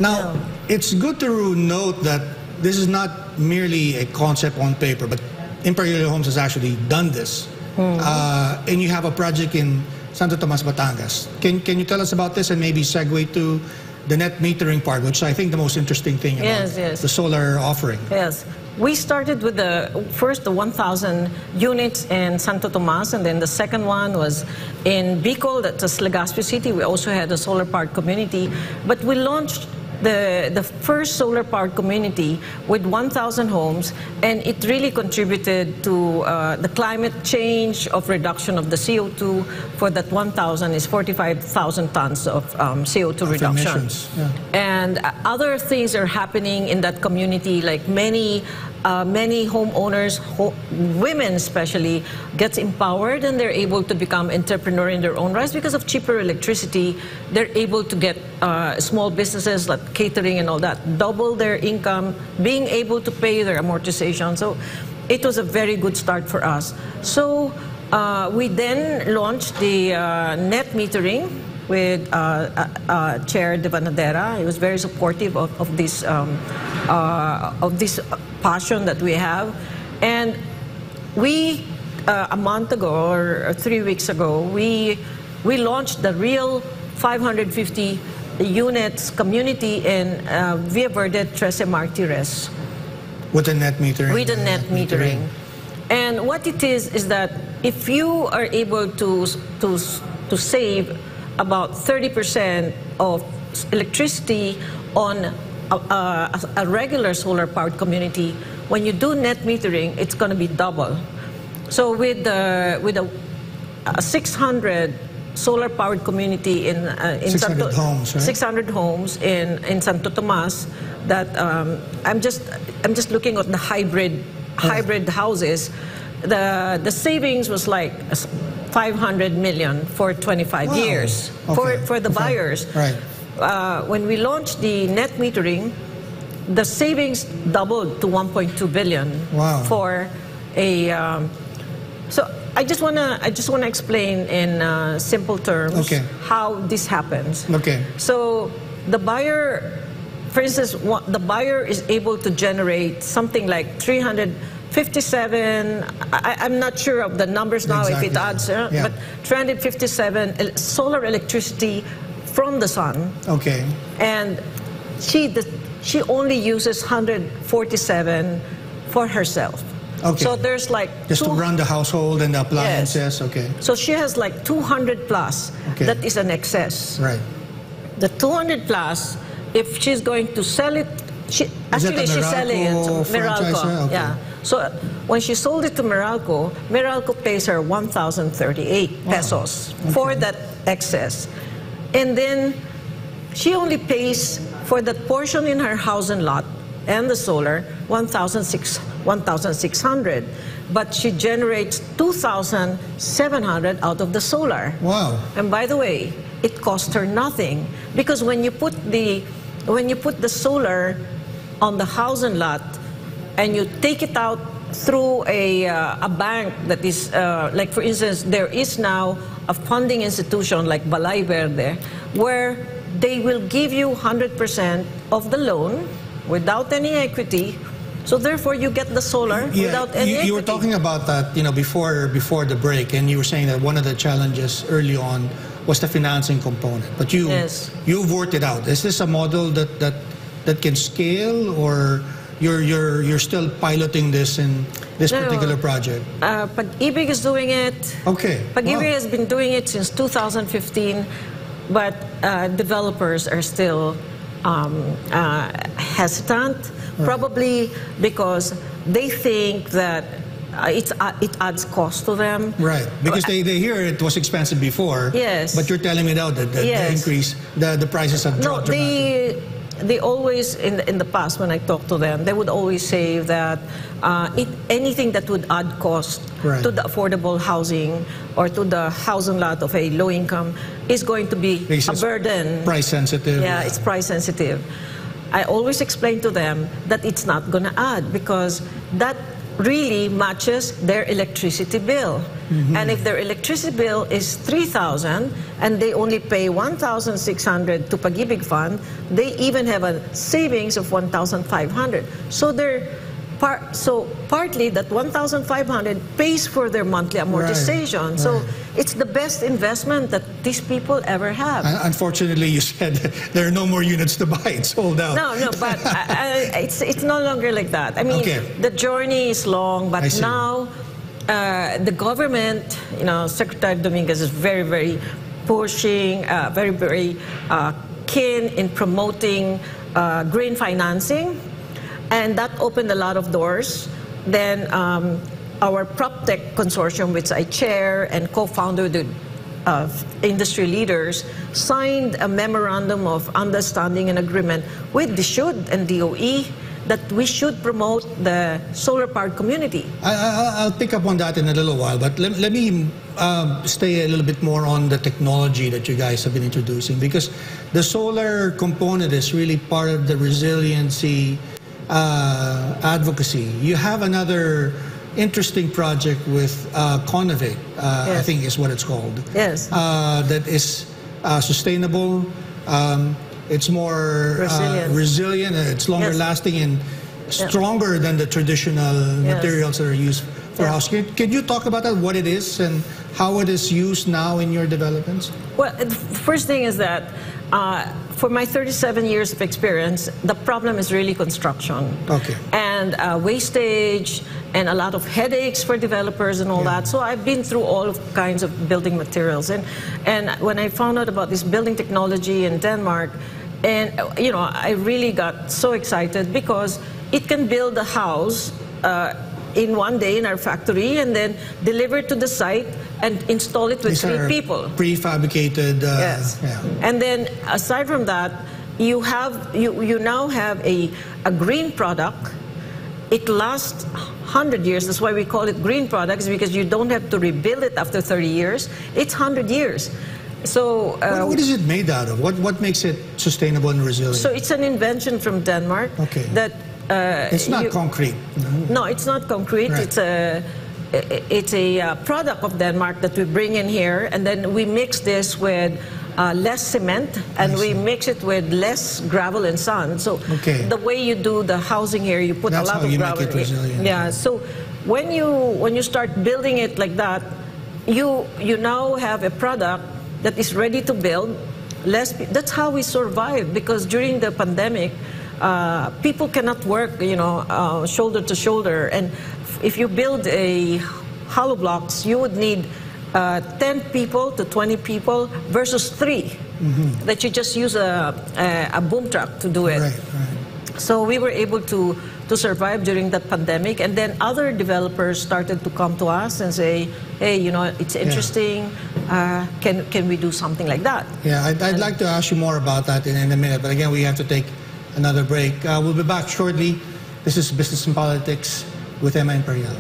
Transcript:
Now, it's good to note that this is not merely a concept on paper, but Imperial Homes has actually done this. And you have a project in Santo Tomas, Batangas. Can you tell us about this and maybe segue to the net metering part, which I think the most interesting thing about the solar offering? Yes. We started with the 1,000 units in Santo Tomas, and then the second one was in Bicol, that's Legazpi City. We also had a solar powered community, but we launched the first solar powered community with 1,000 homes, and it really contributed to the climate change of reduction of the CO2. For that 1,000 is 45,000 tons of CO2 reduction. And other things are happening in that community, like many homeowners, women especially, gets empowered and they're able to become entrepreneur in their own rights because of cheaper electricity. They're able to get small businesses like catering and all that, double their income, being able to pay their amortization. So it was a very good start for us. So we then launched the net metering with Chair De Vanadera. He was very supportive of this passion that we have. And we, a month ago or 3 weeks ago, we launched the real 550 units community in Villa Verde, Trece Martires. With the net metering? With the net metering. And what it is that if you are able to save about 30% of electricity on a regular solar-powered community, when you do net metering, it's going to be double. So with a 600 solar-powered community in 600 homes, right? 600 homes in Santo Tomas, that I'm just looking at the hybrid houses. The savings was like 500 million for 25 years for the buyers. Right. When we launched the net metering, the savings doubled to 1.2 billion. Wow. For a so I just wanna explain in simple terms how this happens. Okay. So the buyer, for instance, the buyer is able to generate something like 357, I'm not sure of the numbers now if it adds, but 357 solar electricity from the sun. Okay. And she only uses 147 for herself. Okay. So there's like just to run the household and the appliances. Okay. So she has like 200 plus. That is an excess. Right. The 200 plus, if she's going to sell it, she's selling it to Meralco. Okay. Yeah. So when she sold it to Meralco, Meralco pays her 1,038 pesos for that excess. And then she only pays for that portion in her house and lot and the solar 1,600, but she generates 2,700 out of the solar. Wow. And by the way, it cost her nothing, because when you put the solar on the house and lot and you take it out through a bank that is like, for instance, there is now a funding institution like Balay Verde where they will give you 100% of the loan without any equity. So therefore, you get the solar without any equity. You were talking about that, before the break, and you were saying that one of the challenges early on was the financing component. But you've worked it out. Is this a model that can scale, or you're still piloting this in this particular project? Pag-ibig is doing it. Okay. Pag-ibig has been doing it since 2015, but developers are still hesitant, probably because they think that it adds cost to them. Right, because they hear it was expensive before. Yes. But you're telling me now that the increase, the prices have dropped dramatically. They always, in the past, when I talk to them, they would always say that anything that would add cost to the affordable housing or to the housing lot of a low income is going to be a burden. Price sensitive. Yeah, it's price sensitive. I always explain to them that it's not going to add, because that really matches their electricity bill. And if their electricity bill is 3,000 and they only pay 1,600 to Pag-ibig Fund, they even have a savings of 1,500. So partly that 1,500 pays for their monthly amortization. Right. So it's the best investment that these people ever have. Unfortunately, you said there are no more units to buy. It's sold out. No, but it's no longer like that. I mean, the journey is long, but now the government, Secretary Dominguez is very, very pushing, very keen in promoting green financing. And that opened a lot of doors. Then our PropTech consortium, which I chair and co-founder with industry leaders, signed a memorandum of understanding and agreement with the SHUD and DOE that we should promote the solar-powered community. I'll pick up on that in a little while, but let me stay a little bit more on the technology that you guys have been introducing, because the solar component is really part of the resiliency advocacy. You have another interesting project with Conovic, I think is what it's called. Yes. That is sustainable. It's more resilient. It's longer lasting and stronger than the traditional materials that are used for house. Can you talk about that? What it is and how it is used now in your developments? Well, the first thing is that for my 37 years of experience, the problem is really construction. Okay. And wastage and a lot of headaches for developers and all that. So I've been through all kinds of building materials. And when I found out about this building technology in Denmark, and I really got so excited because it can build a house in one day in our factory and then deliver it to the site and install it with 3 people. Prefabricated. Yes. And then aside from that, you now have a green product. It lasts 100 years. That's why we call it green products, because you don't have to rebuild it after 30 years. It's 100 years. So what is it made out of? What makes it sustainable and resilient? So it's an invention from Denmark. Okay. That it's not concrete. No, it's not concrete. Right. It's a product of Denmark that we bring in here, and then we mix this with less cement, and we mix it with less gravel and sand. So the way you do the housing here, you put a lot of gravel. Make it resilient. Yeah. So when you start building it like that, you now have a product that is ready to build. That's how we survive, because during the pandemic, people cannot work, shoulder to shoulder. And if you build a hollow blocks, you would need 10 people to 20 people versus 3 that you just use a boom truck to do it. Right. So we were able to survive during that pandemic, and then other developers started to come to us and say, hey, it's interesting, can we do something like that? Yeah, I'd like to ask you more about that in a minute, but again, we have to take another break. We'll be back shortly. This is Business and Politics with Emma Imperial.